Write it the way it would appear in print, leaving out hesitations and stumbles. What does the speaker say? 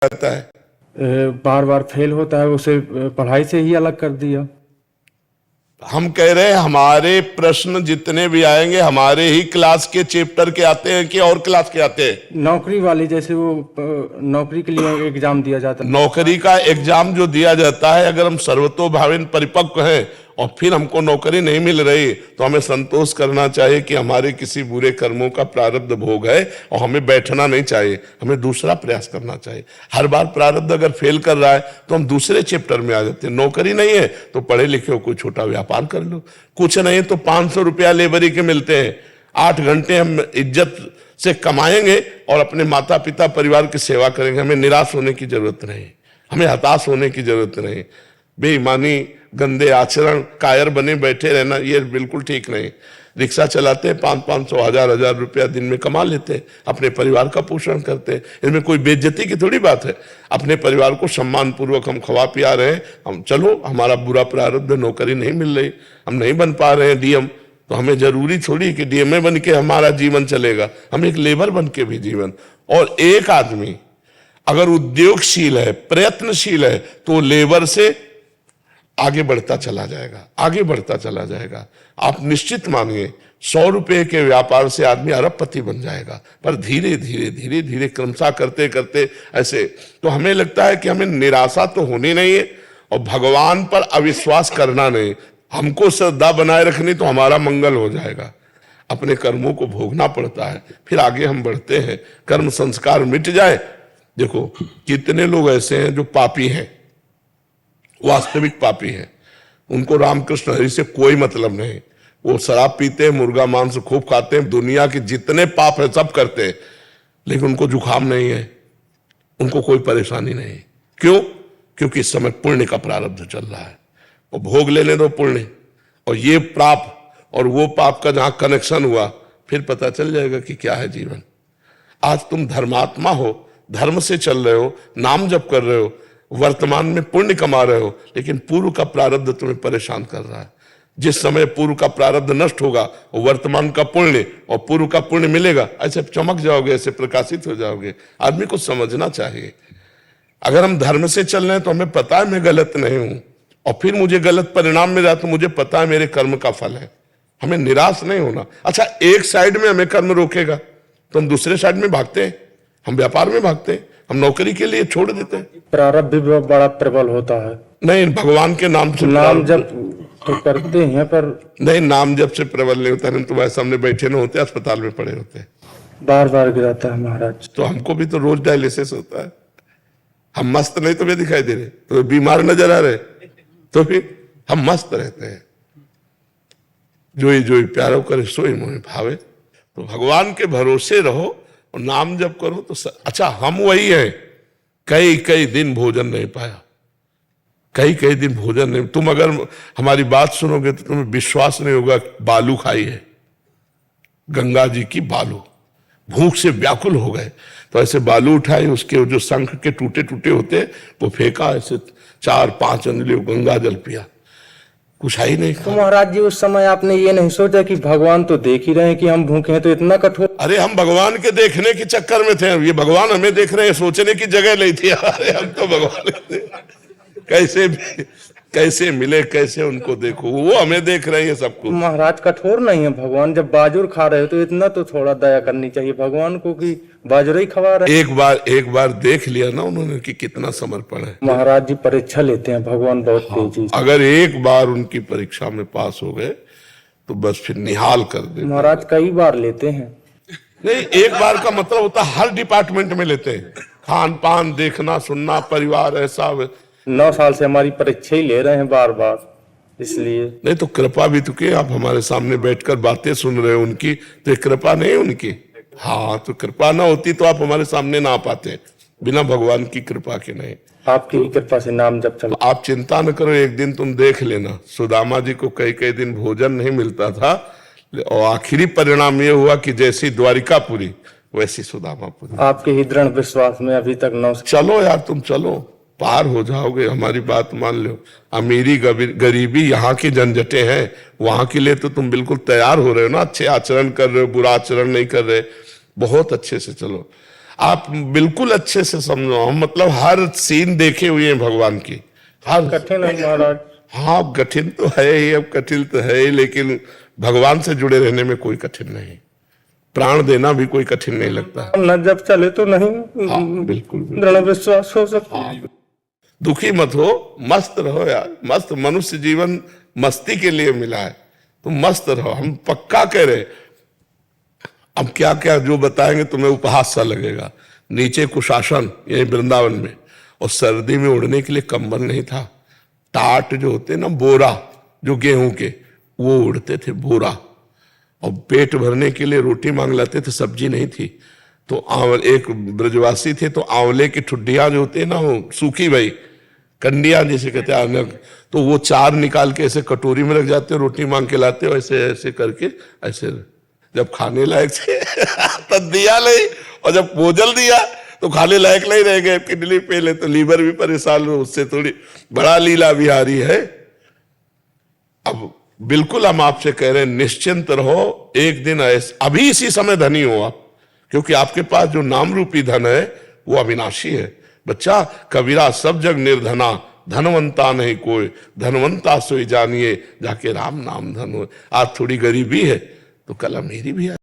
रहता है, बार बार फेल होता है, उसे पढ़ाई से ही अलग कर दिया। हम कह रहे हैं हमारे प्रश्न जितने भी आएंगे हमारे ही क्लास के चैप्टर के आते हैं कि और क्लास के आते हैं? नौकरी वाली, जैसे वो नौकरी के लिए एग्जाम दिया जाता है, नौकरी का एग्जाम जो दिया जाता है, अगर हम सर्वतोभावेन परिपक्व हैं और फिर हमको नौकरी नहीं मिल रही तो हमें संतोष करना चाहिए कि हमारे किसी बुरे कर्मों का प्रारब्ध भोग है और हमें बैठना नहीं चाहिए, हमें दूसरा प्रयास करना चाहिए। हर बार प्रारब्ध अगर फेल कर रहा है तो हम दूसरे चैप्टर में आ जाते हैं। नौकरी नहीं है तो पढ़े लिखे हो कोई छोटा व्यापार कर लो, कुछ नहीं तो 500 रुपया लेबरी के मिलते हैं, 8 घंटे हम इज्जत से कमाएंगे और अपने माता पिता परिवार की सेवा करेंगे। हमें निराश होने की जरूरत नहीं, हमें हताश होने की जरूरत नहीं। बेईमानी, गंदे आचरण, कायर बने बैठे रहना ये बिल्कुल ठीक नहीं। रिक्शा चलाते हैं, 500-500, 1000-1000 रुपया दिन में कमा लेते हैं, अपने परिवार का पोषण करते हैं, इसमें कोई बेइज्जती की थोड़ी बात है। अपने परिवार को सम्मान पूर्वक हम खवा पिया रहे हैं। हम चलो, हमारा बुरा प्रारब्ध, नौकरी नहीं मिल रही, हम नहीं बन पा रहे हैं डीएम, तो हमें जरूरी थोड़ी कि डीएमए बन के हमारा जीवन चलेगा, हम एक लेबर बन के भी जीवन। और एक आदमी अगर उद्योगशील है, प्रयत्नशील है, तो लेबर से आगे बढ़ता चला जाएगा, आगे बढ़ता चला जाएगा। आप निश्चित मानिए 100 रुपए के व्यापार से आदमी अरबपति बन जाएगा, पर धीरे धीरे धीरे धीरे क्रमशः करते करते ऐसे। तो हमें लगता है कि हमें निराशा तो होनी नहीं है और भगवान पर अविश्वास करना नहीं, हमको श्रद्धा बनाए रखनी तो हमारा मंगल हो जाएगा। अपने कर्मों को भोगना पड़ता है, फिर आगे हम बढ़ते हैं, कर्म संस्कार मिट जाए। देखो कितने लोग ऐसे हैं जो पापी हैं, वास्तविक पापी हैं, उनको रामकृष्ण हरि से कोई मतलब नहीं। वो शराब पीते हैं, मुर्गा मांस खूब खाते हैं, दुनिया के जितने पाप है सब करते हैं, लेकिन उनको जुकाम नहीं है, उनको कोई परेशानी नहीं। क्यों? क्योंकि इस समय पुण्य का प्रारब्ध चल रहा है, और भोग लेने दो पुण्य, और ये पाप और वो पाप का जहां कनेक्शन हुआ फिर पता चल जाएगा कि क्या है जीवन। आज तुम धर्मात्मा हो, धर्म से चल रहे हो, नाम जप कर रहे हो, वर्तमान में पुण्य कमा रहे हो, लेकिन पूर्व का प्रारब्ध तुम्हें परेशान कर रहा है। जिस समय पूर्व का प्रारब्ध नष्ट होगा, वर्तमान का पुण्य और पूर्व का पुण्य मिलेगा, ऐसे चमक जाओगे, ऐसे प्रकाशित हो जाओगे। आदमी को समझना चाहिए, अगर हम धर्म से चल रहे हैं तो हमें पता है मैं गलत नहीं हूं, और फिर मुझे गलत परिणाम मिला तो मुझे पता है मेरे कर्म का फल है। हमें निराश नहीं होना। अच्छा, एक साइड में हमें कर्म रोकेगा तो हम दूसरे साइड में भागते हैं, हम व्यापार में भागते हैं, हम नौकरी के लिए छोड़ देते हैं। प्रारब्ध भी बड़ा प्रबल होता है। नहीं, भगवान के नाम से नाम जब तो करते हैं, पर नहीं, नाम जब से प्रबल नहीं होता। नहीं तुम्हारे सामने बैठे न होते, अस्पताल में पड़े होते, बार बार गिराता है महाराज। तो हमको भी तो रोज डायलिसिस होता है। हम मस्त नहीं तुम्हें दिखाई दे रहे, तो बीमार नजर आ रहे, तो फिर हम मस्त रहते हैं। जोई जोई प्यारो करे सोई मोहि भावे। तो भगवान के भरोसे रहो और नाम जप करो तो अच्छा, हम वही हैं, कई कई दिन भोजन नहीं पाया, कई कई दिन भोजन नहीं। तुम अगर हमारी बात सुनोगे तो तुम्हें विश्वास नहीं होगा। बालू खाई है, गंगा जी की बालू, भूख से व्याकुल हो गए तो ऐसे बालू उठाए, उसके जो शंख के टूटे टूटे होते वो फेंका, ऐसे 4-5 अंजलि गंगा जल पिया, कुछ ही नहीं तो महाराज जी उस समय आपने ये नहीं सोचा कि भगवान तो देख ही रहे हैं कि हम भूखे हैं, तो इतना कठोर? अरे हम भगवान के देखने के चक्कर में थे, ये भगवान हमें देख रहे हैं, सोचने की जगह नहीं थी। अरे हम तो भगवान कैसे मिले, कैसे उनको देखो, वो हमें देख रहे हैं सब कुछ। महाराज कठोर नहीं है भगवान, जब बाजुर खा रहे हो तो इतना तो थोड़ा दया करनी चाहिए भगवान को कि बाजुर ही खवा रहे। एक बार देख लिया ना उन्होंने कि कितना समर्पण है। महाराज जी परीक्षा लेते हैं भगवान बहुत तेजी से। अगर एक बार उनकी परीक्षा में पास हो गए तो बस फिर निहाल कर दे। महाराज कई बार लेते हैं। नहीं, एक बार का मतलब होता हर डिपार्टमेंट में लेते हैं, खान पान, देखना सुनना, परिवार, ऐसा। 9 साल से हमारी परीक्षा ही ले रहे हैं बार बार, इसलिए। नहीं तो कृपा भी तो की, आप हमारे सामने बैठकर बातें सुन रहे हो उनकी, तो ये कृपा नहीं उनकी? हाँ, तो कृपा ना होती तो आप हमारे सामने ना आ पाते, बिना भगवान की कृपा के नहीं। आपकी भी कृपा से नाम जब चल। आप चिंता न करो, एक दिन तुम देख लेना, सुदामा जी को कई कई दिन भोजन नहीं मिलता था, और आखिरी परिणाम ये हुआ कि जैसी द्वारिकापुरी वैसी सुदामापुरी। आपके ही दृढ़ विश्वास में अभी तक 9। चलो यार, तुम चलो, पार हो जाओगे, हमारी बात मान लो। अमीरी गरीबी यहाँ की झंझटें हैं, वहां के लिए तो तुम बिल्कुल तैयार हो रहे हो ना, अच्छे आचरण कर रहे हो, बुरा आचरण नहीं कर रहे, बहुत अच्छे से चलो। आप बिल्कुल अच्छे से समझो, हम मतलब हर सीन देखे हुए हैं भगवान की, हर। कठिन है महाराज। हाँ कठिन तो है ही, अब कठिन तो है ही, लेकिन भगवान से जुड़े रहने में कोई कठिन नहीं, प्राण देना भी कोई कठिन नहीं लगता। न जब चले तो नहीं हाँ बिल्कुल, बिल्कुल। दृढ़ विश्वास हो सकता है। हाँ, दुखी मत हो, मस्त रहो यार, मस्त। मनुष्य जीवन मस्ती के लिए मिला है, तुम मस्त रहो, हम पक्का कह रहे। अब क्या क्या जो बताएंगे तुम्हें उपहास सा लगेगा। नीचे कुशासन यही वृंदावन में, और सर्दी में उड़ने के लिए कंबल नहीं था, टाट जो होते ना, बोरा जो गेहूं के, वो उड़ते थे, बोरा। और पेट भरने के लिए रोटी मांग लाते थे, सब्जी नहीं थी। तो एक ब्रजवासी थे, तो आंवले की ठुड्डियां जो होती है ना, वो सूखी भाई कंडियां जिसे कहते हैं, तो वो चार निकाल के ऐसे कटोरी में रख जाते, रोटी मांग के लाते, ऐसे ऐसे करके ऐसे, जब खाने लायक थे तब दिया नहीं, और जब भोजन दिया तो खाने लायक नहीं रह गए, किडनी पेल है तो लीवर भी परेशान हो, उससे थोड़ी बड़ा लीला बिहारी है। अब बिल्कुल हम आपसे कह रहे हैं, निश्चिंत रहो, एक दिन ऐसे अभी इसी समय धनी हो आप, क्योंकि आपके पास जो नाम रूपी धन है वो अविनाशी है। बच्चा, कबीरा सब जग निर्धना, धनवंता नहीं कोई, धनवंता सोई जानिए, जाके राम नाम धन हो। आज थोड़ी गरीबी है तो कल मेरी भी